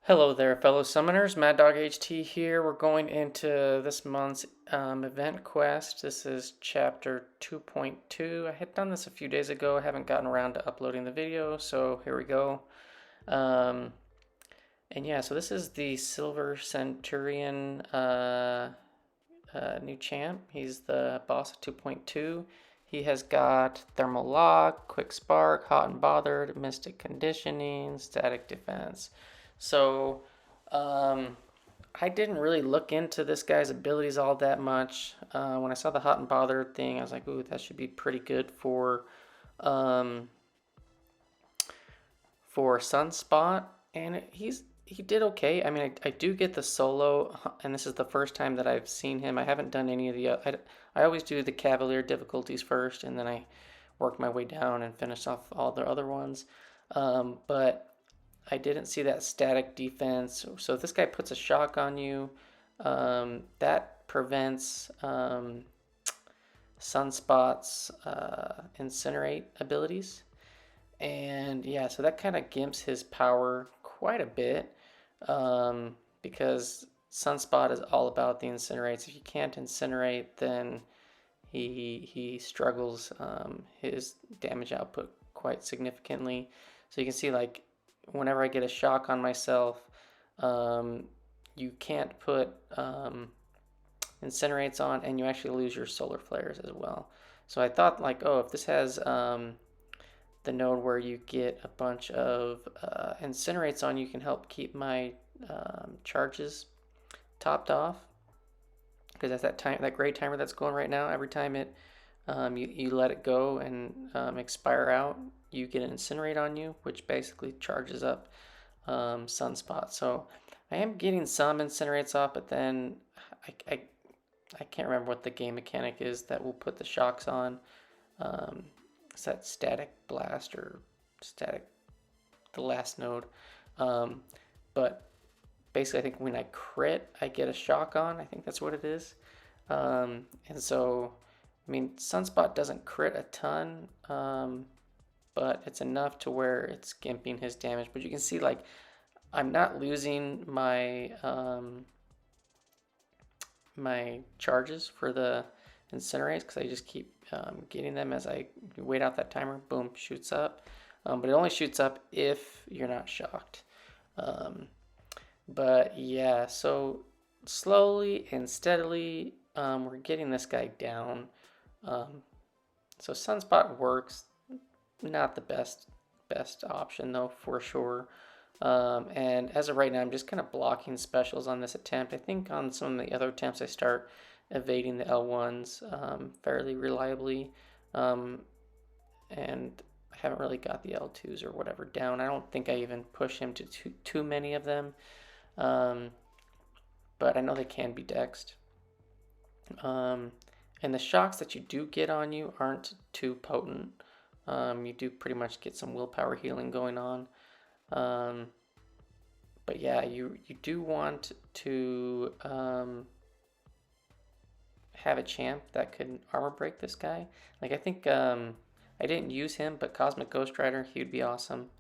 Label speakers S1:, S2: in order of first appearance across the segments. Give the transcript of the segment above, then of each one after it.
S1: Hello there, fellow summoners. Mad Dog HT here. We're going into this month's event quest. This is chapter 2.2. I had done this a few days ago. I haven't gotten around to uploading the video, so here we go. Um, and yeah, so this is the Silver Centurion new champ. He's the boss of 2.2. He has got Thermal Lock, Quickspark, Hot and Bothered, Mystic Conditioning, Static Defense. So, um, I didn't really look into this guy's abilities all that much. When I saw the Hot and Bothered thing, I was like, ooh, that should be pretty good um, for Sunspot. And he did okay. I mean, I do get the solo, and this is the first time that I've seen him. I haven't done any of the, I always do the Cavalier difficulties first, and then I work my way down and finish off all the other ones. But I didn't see that static defense. So if this guy puts a shock on you, that prevents Sunspot's incinerate abilities. And yeah, so that kind of gimps his power quite a bit because Sunspot is all about the incinerates. If you can't incinerate, then he struggles his damage output quite significantly. So you can see, like, whenever I get a shock on myself, you can't put incinerates on, and you actually lose your solar flares as well. So I thought, like, oh, if this has the node where you get a bunch of incinerates on, you can help keep my charges topped off, because that's that gray timer that's going right now. Every time you let it go and expire out, you get an incinerate on you, which basically charges up Sunspot. So I am getting some incinerates off, but then I can't remember what the game mechanic is that will put the shocks on. It's that static blast or static, the last node. But basically, I think when I crit, I get a shock on. I think that's what it is. And so, I mean, Sunspot doesn't crit a ton, but it's enough to where it's gimping his damage. But you can see, like, I'm not losing my my charges for the incinerates because I just keep getting them as I wait out that timer. Boom, shoots up. But it only shoots up if you're not shocked. But yeah, so slowly and steadily, we're getting this guy down. So Sunspot works. Not the best option though, for sure. And as of right now, I'm just kind of blocking specials on this attempt. I think on some of the other attempts, I start evading the L1s fairly reliably. And I haven't really got the L2s or whatever down. I don't think I even push him to too many of them. But I know they can be dexed. And the shocks that you do get on you aren't too potent. You do pretty much get some willpower healing going on. But yeah, you do want to have a champ that could armor break this guy. Like, I think I didn't use him, but Cosmic Ghost Rider, he would be awesome.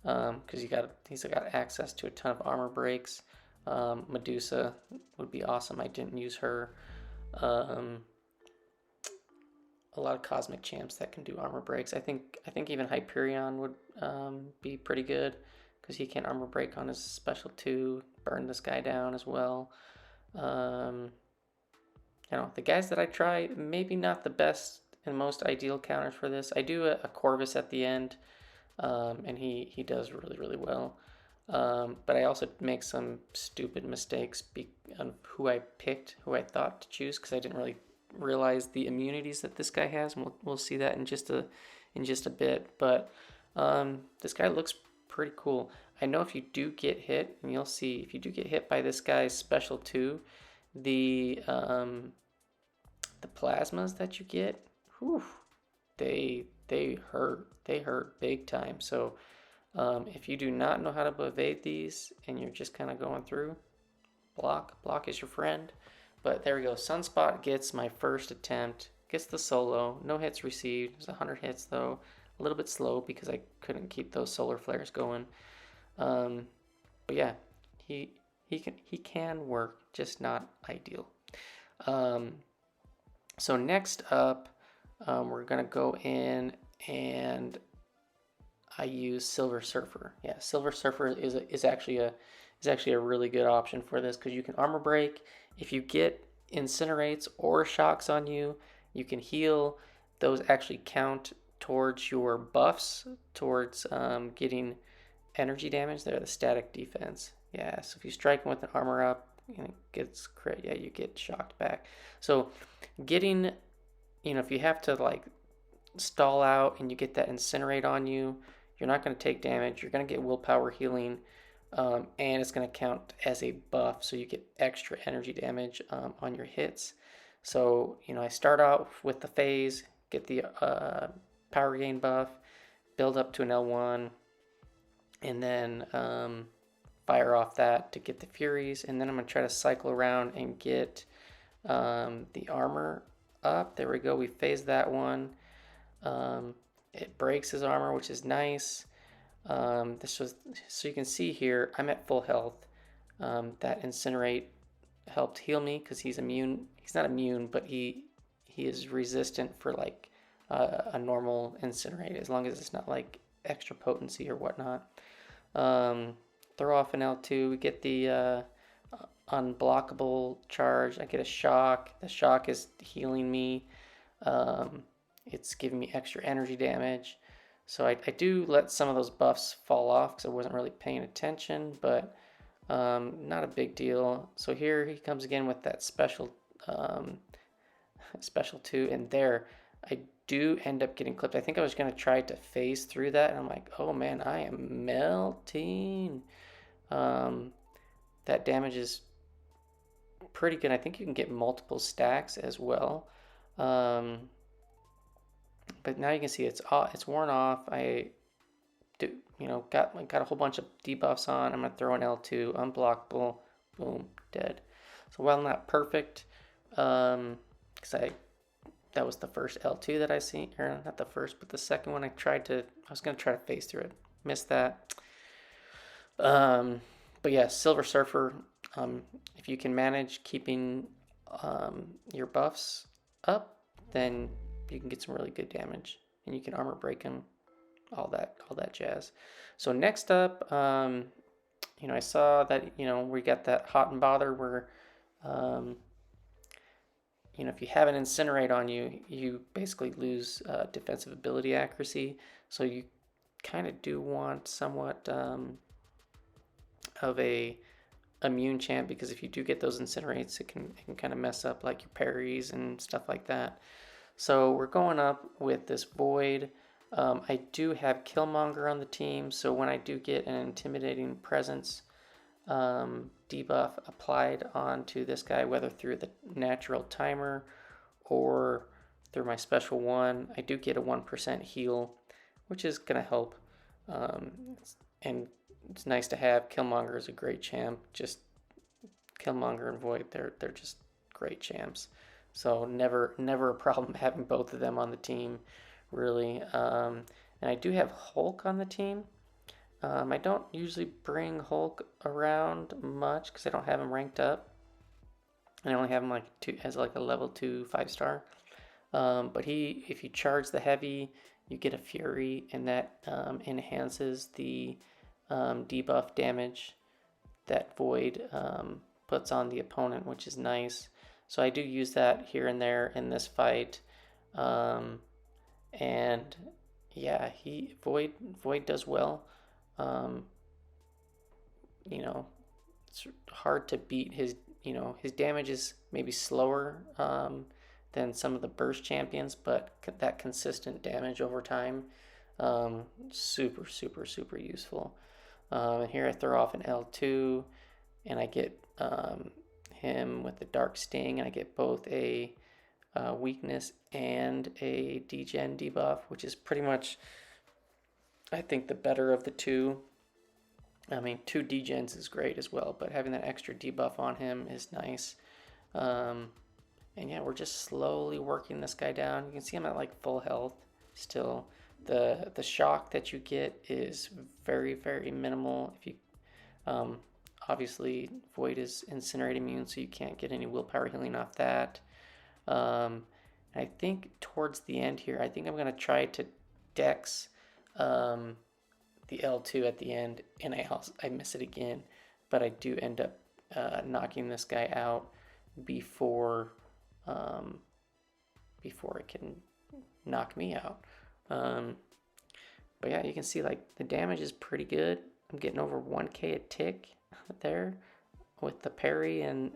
S1: Because he's got access to a ton of armor breaks. Medusa would be awesome. I didn't use her. A lot of cosmic champs that can do armor breaks. I think even Hyperion would be pretty good because he can armor break on his special 2, burn this guy down as well. You know, the guys that I try, maybe not the best and most ideal counters for this. I do a Corvus at the end, and he does really well. But I also make some stupid mistakes on who I picked, who I thought to choose, because I didn't really realize the immunities that this guy has, and we'll see that in just a bit. But this guy looks pretty cool. I know if you do get hit, and you'll see, if you do get hit by this guy's special 2, the plasmas that you get, whew, they hurt big time. So if you do not know how to evade these and you're just kind of going through, block is your friend. But there we go. Sunspot gets my first attempt, gets the solo, no hits received. It was 100 hits though, a little bit slow because I couldn't keep those solar flares going. But yeah, he can work, just not ideal. Um, so next up, we're gonna go in and I use Silver Surfer. Yeah, Silver Surfer is actually a really good option for this because you can armor break. If you get incinerates or shocks on you, you can heal. Those actually count towards your buffs, towards getting energy damage. They're the static defense. Yeah, so if you strike them with an armor up, it gets crit. Yeah, you get shocked back. So getting, if you have to like stall out and you get that incinerate on you, you're not going to take damage. You're going to get willpower healing, and it's going to count as a buff, so you get extra energy damage on your hits. So, I start out with the phase, get the power gain buff, build up to an L1, and then fire off that to get the Furies, and then I'm going to try to cycle around and get the armor up. There we go. We phased that one. It breaks his armor, which is nice. So you can see here, I'm at full health. That incinerate helped heal me because he's immune. He's not immune, but he is resistant for like a normal incinerate, as long as it's not like extra potency or whatnot. Throw off an L2. We get the unblockable charge. I get a shock. The shock is healing me. It's giving me extra energy damage. So I do let some of those buffs fall off because I wasn't really paying attention, but not a big deal. So here he comes again with that special 2, and there I do end up getting clipped. I think I was going to try to phase through that, and I'm like, oh man, I am melting. That damage is pretty good. I think you can get multiple stacks as well. But now you can see it's worn off. I got a whole bunch of debuffs on. I'm gonna throw an L2, unblockable, boom, dead. So while not perfect, because that was the first L2 that I seen, or not the first, but the second one I was gonna try to phase through it, missed that. But yeah, Silver Surfer. If you can manage keeping your buffs up, then you can get some really good damage, and you can armor break him, all that jazz. So next up, I saw that we got that hot and bother where, if you have an incinerate on you, you basically lose defensive ability accuracy. So you kind of do want somewhat of a immune champ, because if you do get those incinerates, it can kind of mess up like your parries and stuff like that. So we're going up with this Void. I do have Killmonger on the team, so when I do get an intimidating presence debuff applied onto this guy, whether through the natural timer or through my special one, I do get a 1% heal, which is going to help. And it's nice to have. Killmonger is a great champ. Just Killmonger and Void, they're just great champs. So never a problem having both of them on the team, really. And I do have Hulk on the team. I don't usually bring Hulk around much because I don't have him ranked up. I only have him as a level 2 5-star. But if you charge the heavy, you get a Fury, and that enhances the debuff damage that Void puts on the opponent, which is nice. So I do use that here and there in this fight. And yeah, Void does well. It's hard to beat his damage is maybe slower than some of the burst champions, but that consistent damage over time, super, super, super useful. And here I throw off an L2, and I get him with the Dark Sting, and I get both a weakness and a degen debuff, which is pretty much, I think, the better of the two. I mean, 2 degens is great as well, but having that extra debuff on him is nice. And yeah, we're just slowly working this guy down. You can see I'm at like full health still. The shock that you get is very, very minimal if you obviously Void is incinerate immune, so you can't get any willpower healing off that. I think towards the end here, I think I'm going to try to dex the L2 at the end, and I miss it again, but I do end up knocking this guy out before it can knock me out. But yeah, you can see like the damage is pretty good. I'm getting over 1k a tick there with the parry and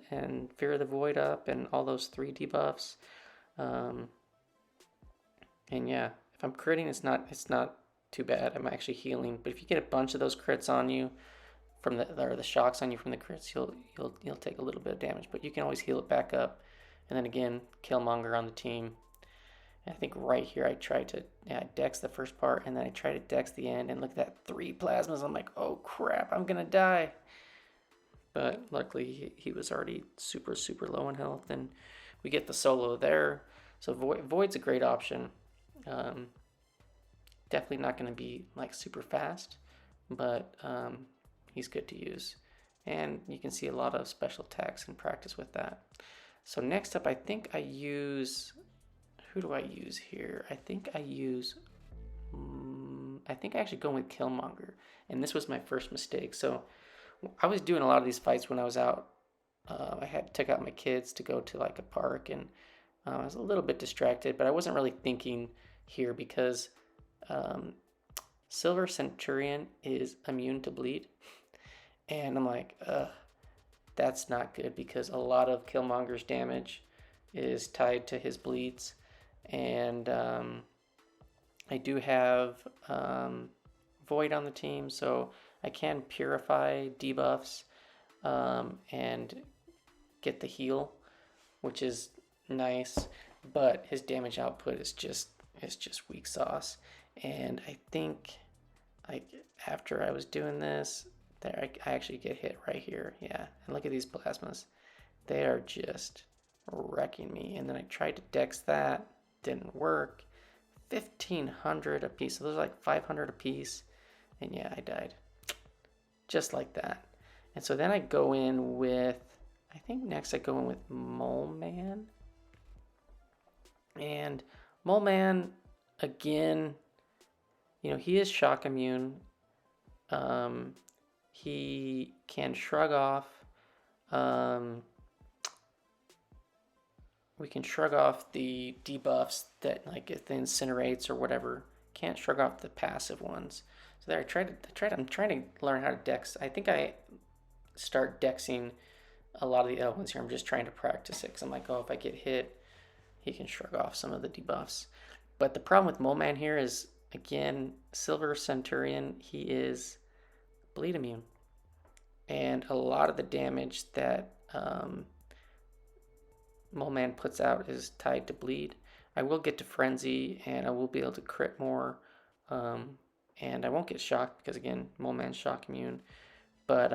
S1: Fear of the Void up and all those 3 debuffs. And yeah, if I'm critting, it's not too bad. I'm actually healing. But if you get a bunch of those crits on you from the shocks on you from the crits, you'll take a little bit of damage. But you can always heal it back up. And then again, Killmonger on the team. And I think right here I tried to dex the first part, and then I tried to dex the end, and look at that 3 plasmas. I'm like, oh crap, I'm gonna die. But luckily he was already super low in health, and we get the solo there. So Void's a great option. Definitely not going to be like super fast, but he's good to use. And you can see a lot of special attacks in practice with that. So next up, I think I use, who do I use here? I think I actually go with Killmonger. And this was my first mistake. So I was doing a lot of these fights when I was out. I took out my kids to go to like a park, and I was a little bit distracted, but I wasn't really thinking here because Silver Centurion is immune to bleed. And I'm like, that's not good, because a lot of Killmonger's damage is tied to his bleeds. And I do have Void on the team, so I can purify debuffs and get the heal, which is nice, but his damage output is just weak sauce. And I think like after I was doing this, there I actually get hit right here. Yeah, and look at these plasmas. They are just wrecking me. And then I tried to dex that, didn't work. 1,500 a piece, so those are like 500 a piece. And yeah, I died. Just like that. And so then I go in with, I think next I go in with Moleman. And Moleman, again, you know, he is shock immune. He can shrug off. We can shrug off the debuffs that, like, if the incinerates or whatever. Can't shrug off the passive ones. So there, I'm trying to learn how to dex. I think I start dexing a lot of the other ones here. I'm just trying to practice it, because I'm like, oh, if I get hit, he can shrug off some of the debuffs. But the problem with Moleman here is, again, Silver Centurion, he is bleed immune. And a lot of the damage that Moleman puts out is tied to bleed. I will get to frenzy, and I will be able to crit more. And I won't get shocked, because again, Moleman's shock immune. But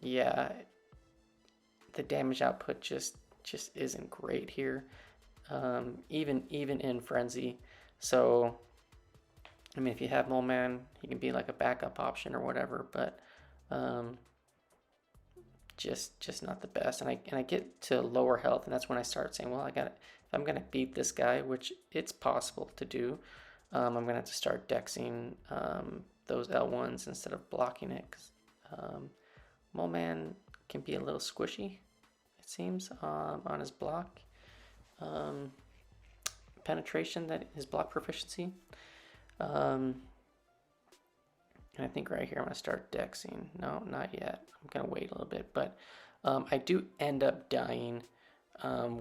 S1: yeah, the damage output just isn't great here, even in frenzy. So I mean, if you have Moleman, he can be like a backup option or whatever, but just not the best. And I get to lower health, and that's when I start saying, well, if I'm gonna beat this guy, which it's possible to do, I'm gonna have to start dexing those L1s instead of blocking it, because Moleman can be a little squishy, it seems, on his block penetration, that his block proficiency. And I think right here I'm gonna start dexing. No, not yet. I'm gonna wait a little bit, but I do end up dying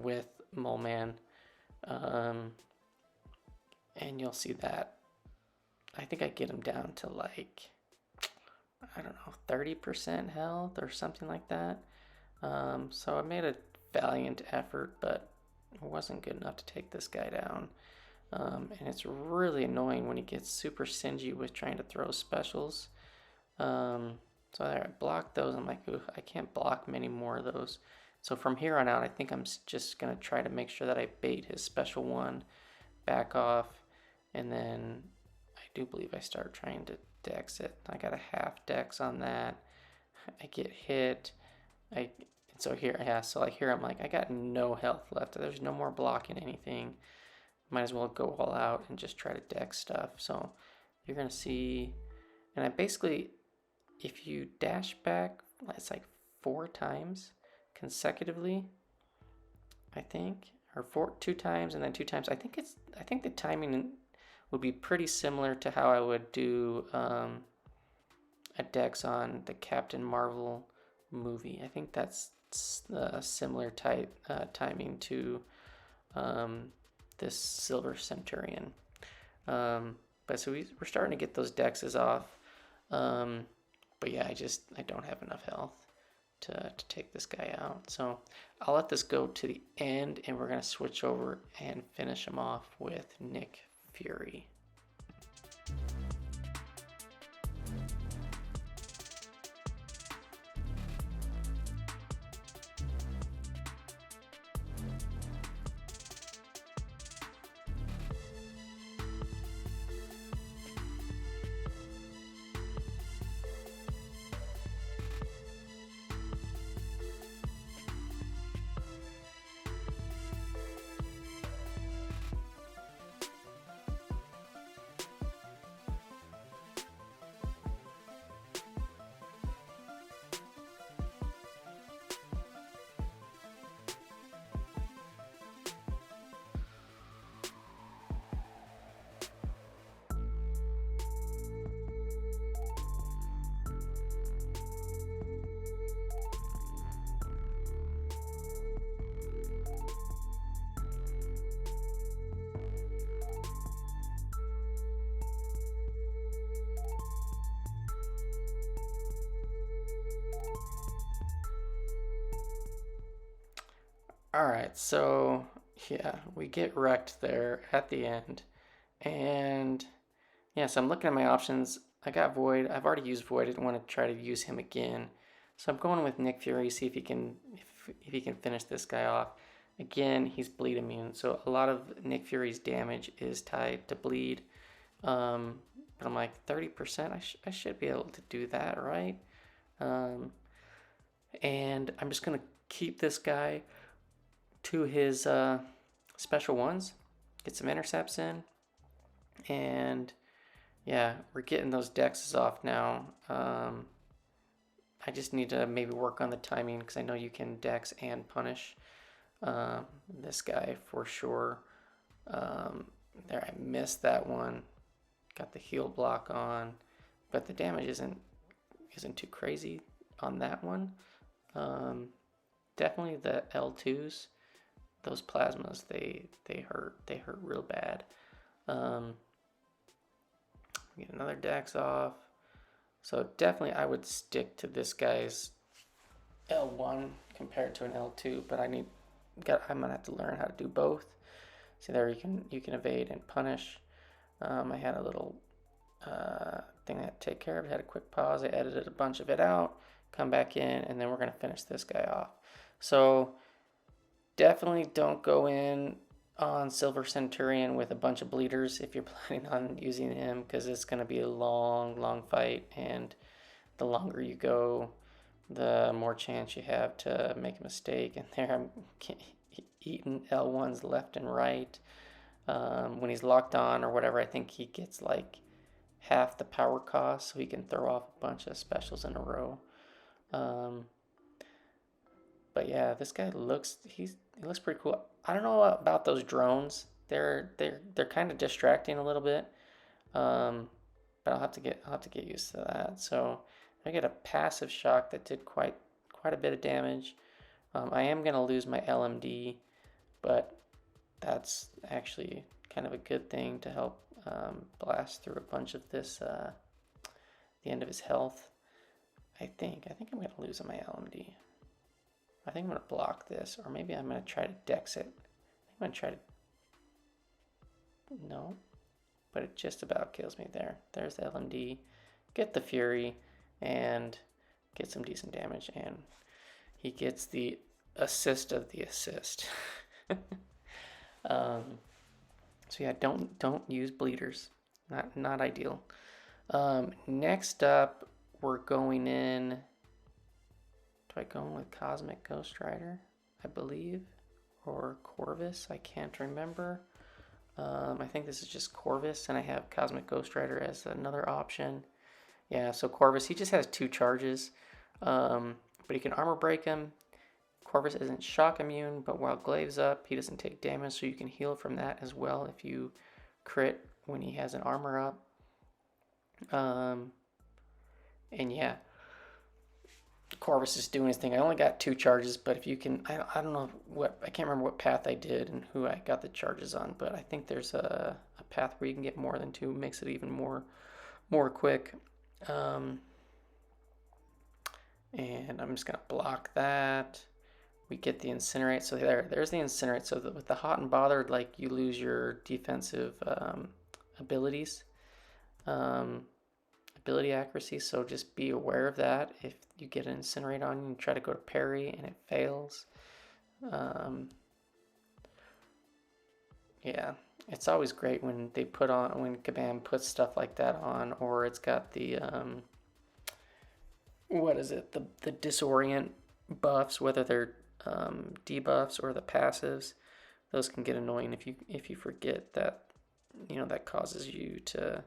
S1: with Moleman, and you'll see that. I think I get him down to like, I don't know, 30% health or something like that. So I made a valiant effort, but it wasn't good enough to take this guy down. And it's really annoying when he gets super stingy with trying to throw specials. So there, I blocked those. I'm like, I can't block many more of those. So from here on out, I think I'm just going to try to make sure that I bait his special one, back off, and then I do believe I start trying to dex it. I got a half dex on that. I get hit. So here, yeah, so like here I'm like, I got no health left. There's no more blocking anything. Might as well go all out and just try to deck stuff. So you're gonna see, and I basically, if you dash back, it's like 4 times consecutively, I think, or 2 times and then 2 times. I think the timing would be pretty similar to how I would do a dex on the Captain Marvel movie. I think that's similar type timing to this Silver Centurion. But so we're starting to get those dexes off. But yeah, I don't have enough health to take this guy out. So I'll let this go to the end, and we're going to switch over and finish him off with Nick Fury. All right, so yeah, we get wrecked there at the end. And yeah, so I'm looking at my options. I got Void. I've already used Void. I didn't want to try to use him again. So I'm going with Nick Fury, see if he can if he can finish this guy off. Again, he's bleed immune, so a lot of Nick Fury's damage is tied to bleed. But I'm like 30%. I should be able to do that, right? And I'm just gonna keep this guy to his special ones, get some intercepts in, and yeah, we're getting those dexes off now. I just need to maybe work on the timing because I know you can dex and punish this guy for sure. There, I missed that one. Got the heal block on, but the damage isn't too crazy on that one. Definitely the L2s. Those plasmas, they hurt real bad. Get another dex off. So definitely I would stick to this guy's L1 compared to an L2, but I'm gonna have to learn how to do both. See there, you can evade and punish. I had a little thing I had to take care of. I had a quick pause. I edited a bunch of it out, come back in, and then we're gonna finish this guy off. So definitely don't go in on Silver Centurion with a bunch of bleeders if you're planning on using him, because it's going to be a long fight, and the longer you go, the more chance you have to make a mistake. And there I'm eating L1s left and right. When he's locked on or whatever, I think he gets like half the power cost, so he can throw off a bunch of specials in a row. But yeah, this guy looks he looks pretty cool. I don't know about those drones. They're kind of distracting a little bit. But I'll have to get used to that. So I get a passive shock that did quite a bit of damage. I am gonna lose my LMD, but that's actually kind of a good thing to help blast through a bunch of this the end of his health. I think I'm gonna lose on my LMD. I think I'm going to block this, or maybe I'm going to try to dex it. I'm going to try to... No, but it just about kills me there. There's the LMD. Get the Fury, and get some decent damage, and he gets the assist of the assist. So yeah, don't use bleeders. Not ideal. Next up, we're going in Do I go in with Cosmic Ghost Rider, I believe, or Corvus? I can't remember. I think this is just Corvus, and I have Cosmic Ghost Rider as another option. Yeah, so Corvus, he just has 2 charges, but he can armor break him. Corvus isn't shock immune, but while Glaive's up, he doesn't take damage, so you can heal from that as well if you crit when he has an armor up. And yeah, Corvus is doing his thing. I only got 2 charges, but if you can, I don't know what, I can't remember what path I did and who I got the charges on, but I think there's a path where you can get more than 2, makes it even more quick. And I'm just gonna block that. We get the incinerate, so there's the incinerate. So with the hot and bothered, like, you lose your defensive abilities. Ability accuracy, so just be aware of that. If you get an incinerate on you and try to go to parry and it fails, yeah, it's always great when they when Kabam puts stuff like that on, or it's got the what is it, the disorient buffs, whether they're debuffs or the passives. Those can get annoying if you forget that, that causes you to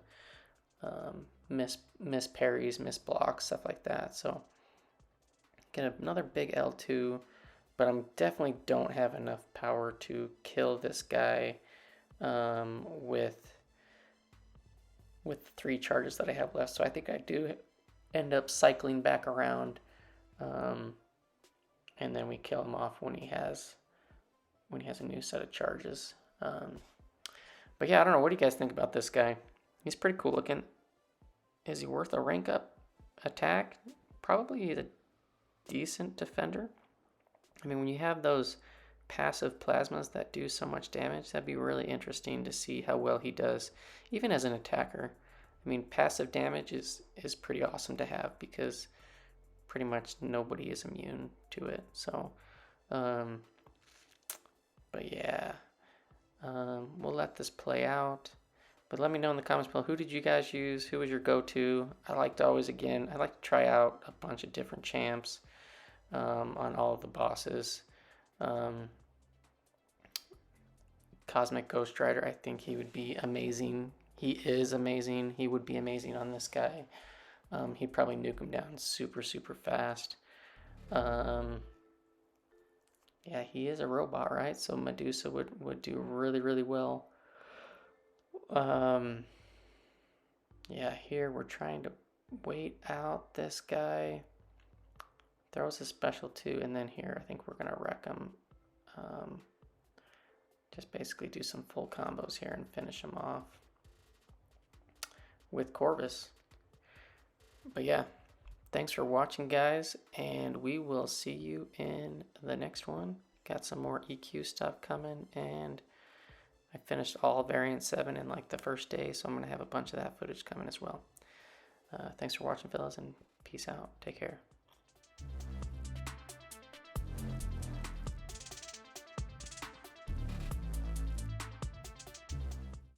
S1: miss parries, miss blocks, stuff like that. So get another big L2, but I definitely don't have enough power to kill this guy with 3 charges that I have left. So I think I do end up cycling back around, and then we kill him off when he has a new set of charges. But yeah, I don't know. What do you guys think about this guy? He's pretty cool looking. Is he worth a rank up attack? Probably a decent defender. I mean, when you have those passive plasmas that do so much damage, that'd be really interesting to see how well he does, even as an attacker. I mean, passive damage is pretty awesome to have because pretty much nobody is immune to it. So, but yeah, we'll let this play out. But let me know in the comments below, who did you guys use? Who was your go-to? I like to try out a bunch of different champs on all of the bosses. Cosmic Ghost Rider, I think he would be amazing. He is amazing. He would be amazing on this guy. He'd probably nuke him down super, super fast. Yeah, he is a robot, right? So Medusa would do really, really well. Yeah, here we're trying to wait out this guy. Throws a special too, and then here I think we're gonna wreck him. Just basically do some full combos here and finish him off with Corvus. But yeah, thanks for watching, guys, and we will see you in the next one. Got some more EQ stuff coming, and I finished all variant 7 in like the first day, so I'm going to have a bunch of that footage coming as well. Thanks for watching, fellas, and peace out. Take care.